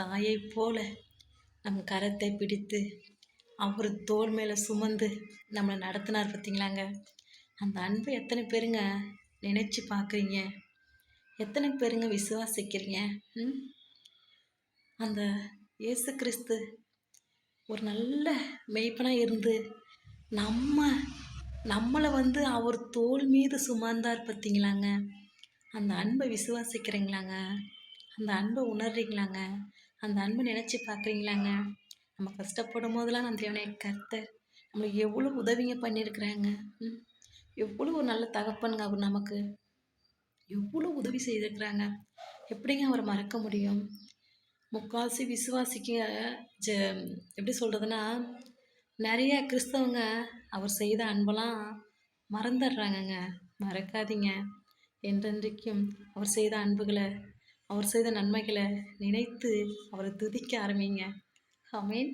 தாயைப் போல நம் கரத்தை பிடித்து அவர் தோள் மேலே சுமந்து நம்மளை நடத்தினார் பார்த்தீங்களாங்க. அந்த அன்பை எத்தனை பேருங்க நினச்சி பார்க்குறீங்க? எத்தனை பேருங்க விசுவாசிக்கிறீங்க? அந்த இயேசு கிறிஸ்து ஒரு நல்ல மெய்ப்பனாக இருந்து நம்மளை அவர் தோள் மீது சுமந்தார் பார்த்தீங்களாங்க. அந்த அன்பை விசுவாசிக்கிறீங்களாங்க? அந்த அன்பை உணர்றீங்களாங்க? அந்த அன்பை நினச்சி பார்க்குறீங்களாங்க? நம்ம கஷ்டப்படும் போதெல்லாம் நான் தேவனை கர்த்தர் நம்மளுக்கு எவ்வளோ உதவிங்க பண்ணியிருக்கிறாங்க. எவ்வளோ ஒரு நல்ல தகப்பனுங்க அவர். நமக்கு எவ்வளோ உதவி செய்திருக்கிறாங்க. எப்படிங்க அவரை மறக்க முடியும்? முக்கால்வாசி விசுவாசிக்க எப்படி சொல்கிறதுனா, நிறைய கிறிஸ்தவங்க அவர் செய்த அன்பெல்லாம் மறந்துடுறாங்கங்க. மறக்காதீங்க. என்றென்றைக்கும் அவர் செய்த அன்புகளை, அவர் செய்த நன்மைகளை நினைத்து அவரை துதிக்க ஆரம்பிங்க. ஆமென்.